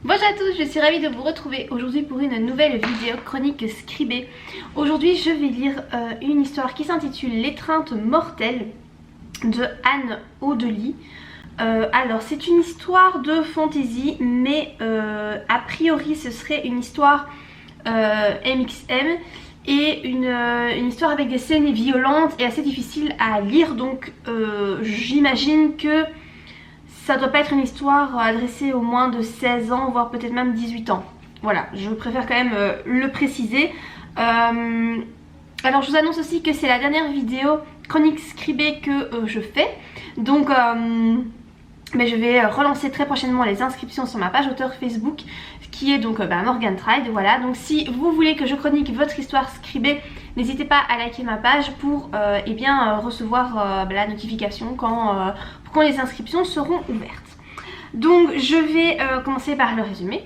Bonjour à tous, je suis ravie de vous retrouver aujourd'hui pour une nouvelle vidéo chronique scribée. Aujourd'hui je vais lire une histoire qui s'intitule L'étreinte mortelle de Anne Audely. Alors c'est une histoire de fantasy mais a priori ce serait une histoire MXM et une histoire avec des scènes violentes et assez difficiles à lire, donc j'imagine que ça doit pas être une histoire adressée aux moins de 16 ans, voire peut-être même 18 ans. Voilà, je préfère quand même le préciser. Alors je vous annonce aussi que c'est la dernière vidéo chronique scribée que je fais. Donc mais je vais relancer très prochainement les inscriptions sur ma page auteur Facebook, qui est donc Morgan Tride. Voilà, donc si vous voulez que je chronique votre histoire scribée, n'hésitez pas à liker ma page pour recevoir la notification quand les inscriptions seront ouvertes. Donc je vais commencer par le résumé.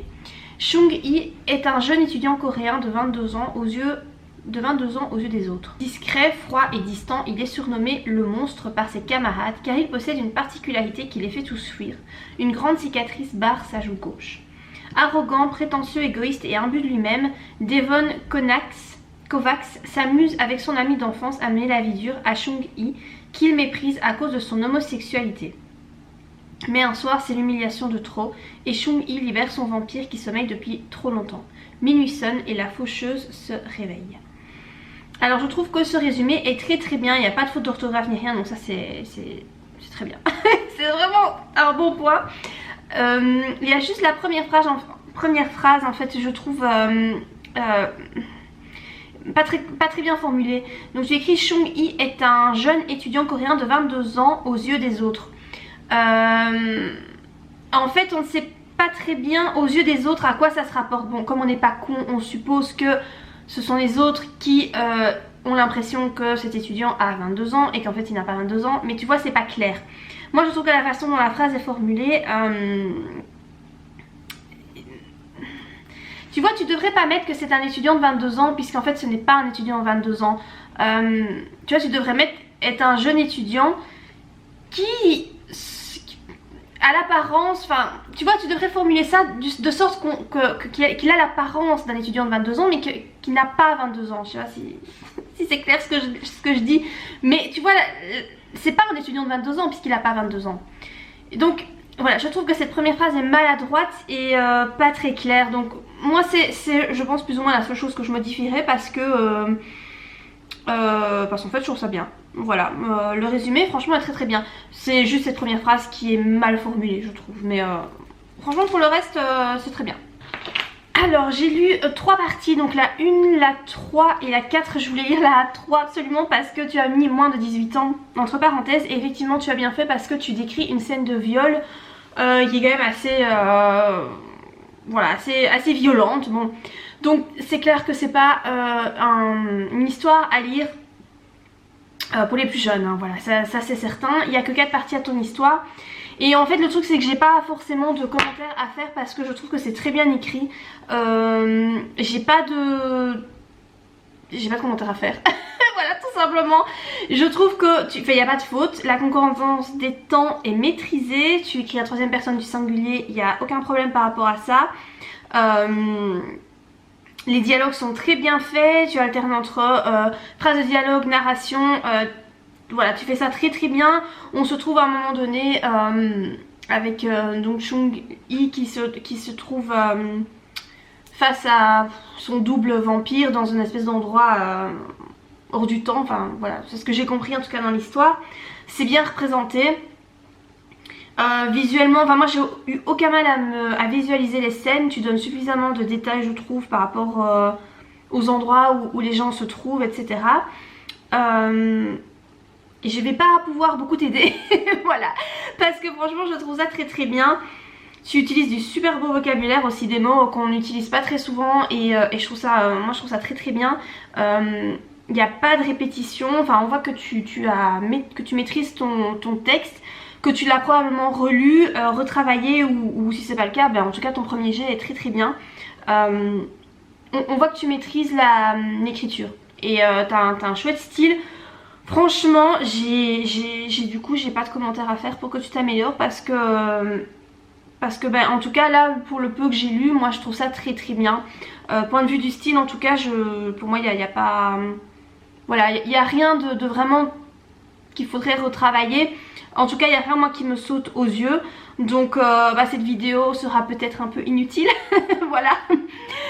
Chung-hee est un jeune étudiant coréen de 22 ans aux yeux des autres. Discret, froid et distant, il est surnommé le monstre par ses camarades car il possède une particularité qui les fait tous fuir. Une grande cicatrice barre sa joue gauche. Arrogant, prétentieux, égoïste et imbu de lui-même, Devon Kovacs s'amuse avec son ami d'enfance à mener la vie dure à Chung-hee qu'il méprise à cause de son homosexualité. Mais un soir, c'est l'humiliation de trop et Chung-hee libère son vampire qui sommeille depuis trop longtemps. Minuit sonne et la faucheuse se réveille. Alors je trouve que ce résumé est très bien, il n'y a pas de faute d'orthographe ni rien, donc ça c'est très bien. C'est vraiment un bon point. Il y a juste la première phrase en fait, je trouve pas très bien formulée. Donc j'ai écrit Chung-hee est un jeune étudiant coréen de 22 ans aux yeux des autres. En fait on ne sait pas très bien aux yeux des autres à quoi ça se rapporte. Bon, comme on n'est pas con, on suppose que ce sont les autres qui ont l'impression que cet étudiant a 22 ans et qu'en fait il n'a pas 22 ans, mais tu vois c'est pas clair. Moi je trouve que la façon dont la phrase est formulée, tu vois, tu devrais pas mettre que c'est un étudiant de 22 ans puisqu'en fait ce n'est pas un étudiant de 22 ans. Tu vois, tu devrais mettre est un jeune étudiant qui à l'apparence, enfin tu vois, tu devrais formuler ça de sorte qu'il a l'apparence d'un étudiant de 22 ans mais qui n'a pas 22 ans, tu vois, si c'est clair ce que je dis. Mais tu vois, c'est pas un étudiant de 22 ans puisqu'il n'a pas 22 ans. Donc voilà, je trouve que cette première phrase est maladroite et pas très claire. Donc moi c'est je pense plus ou moins la seule chose que je modifierais parce que parce qu'en fait je trouve ça bien. Voilà, le résumé franchement est très bien. C'est juste cette première phrase qui est mal formulée je trouve. Mais franchement pour le reste c'est très bien. Alors j'ai lu 3 parties, donc la 1, la 3 et la 4. Je voulais lire la 3 absolument parce que tu as mis moins de 18 ans entre parenthèses. Et effectivement tu as bien fait parce que tu décris une scène de viol qui est quand même assez voilà, assez violente. Bon, donc c'est clair que c'est pas une histoire à lire pour les plus jeunes, hein, voilà, ça c'est certain. Il n'y a que 4 parties à ton histoire. Et en fait le truc c'est que j'ai pas forcément de commentaires à faire parce que je trouve que c'est très bien écrit. J'ai pas de commentaires à faire. Voilà, tout simplement. Je trouve que il n'y a pas de faute. La concordance des temps est maîtrisée. Tu écris la 3e personne du singulier, il n'y a aucun problème par rapport à ça. Les dialogues sont très bien faits. Tu alternes entre phrases de dialogue, narration. Voilà, tu fais ça très bien. On se trouve à un moment donné avec donc Chung-hee qui se trouve face à son double vampire dans une espèce d'endroit hors du temps. Enfin voilà, c'est ce que j'ai compris en tout cas dans l'histoire. C'est bien représenté. Visuellement, enfin moi j'ai eu aucun mal à visualiser les scènes. Tu donnes suffisamment de détails je trouve par rapport aux endroits où les gens se trouvent, etc. Et je vais pas pouvoir beaucoup t'aider. Voilà, parce que franchement je trouve ça très bien. Tu utilises du super beau vocabulaire aussi, des mots qu'on n'utilise pas très souvent et je trouve ça, moi je trouve ça très bien. Il n'y a pas de répétition, enfin on voit que tu maîtrises ton texte, que tu l'as probablement relu, retravaillé ou si c'est pas le cas, ben en tout cas ton premier jet est très bien. On voit que tu maîtrises l'écriture et t'as un chouette style. Franchement du coup j'ai pas de commentaires à faire pour que tu t'améliores parce que parce que en tout cas là pour le peu que j'ai lu, moi je trouve ça très très bien. Point de vue du style en tout cas, pour moi il n'y a pas... Voilà, il n'y a rien de vraiment qu'il faudrait retravailler. En tout cas il n'y a rien moi qui me saute aux yeux. Donc cette vidéo sera peut-être un peu inutile. Voilà.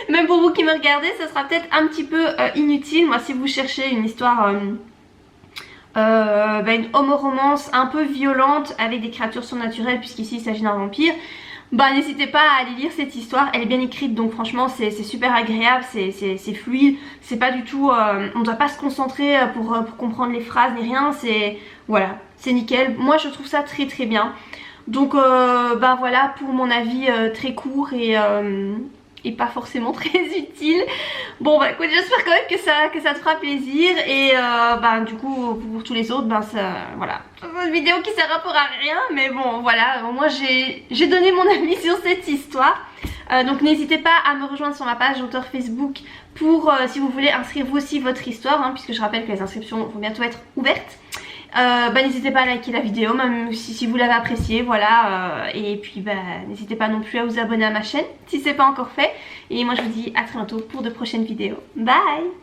Même pour vous qui me regardez, ça sera peut-être un petit peu inutile. Moi si vous cherchez une histoire... une homo-romance un peu violente avec des créatures surnaturelles, puisqu'ici il s'agit d'un vampire, n'hésitez pas à aller lire cette histoire. Elle est bien écrite, donc franchement c'est super agréable, c'est fluide, c'est pas du tout... on ne doit pas se concentrer pour comprendre les phrases ni rien, voilà, c'est nickel. Moi je trouve ça très très bien. Donc voilà pour mon avis très court et pas forcément très utile. Bon écoute, j'espère quand même que ça te fera plaisir. Et du coup pour tous les autres, voilà, une vidéo qui sert à rien, mais bon voilà, au moins j'ai donné mon avis sur cette histoire. Donc n'hésitez pas à me rejoindre sur ma page auteur Facebook pour si vous voulez inscrire vous aussi votre histoire, puisque je rappelle que les inscriptions vont bientôt être ouvertes. N'hésitez pas à liker la vidéo, même si vous l'avez appréciée, voilà. Et puis n'hésitez pas non plus à vous abonner à ma chaîne si c'est pas encore fait. Et moi je vous dis à très bientôt pour de prochaines vidéos. Bye!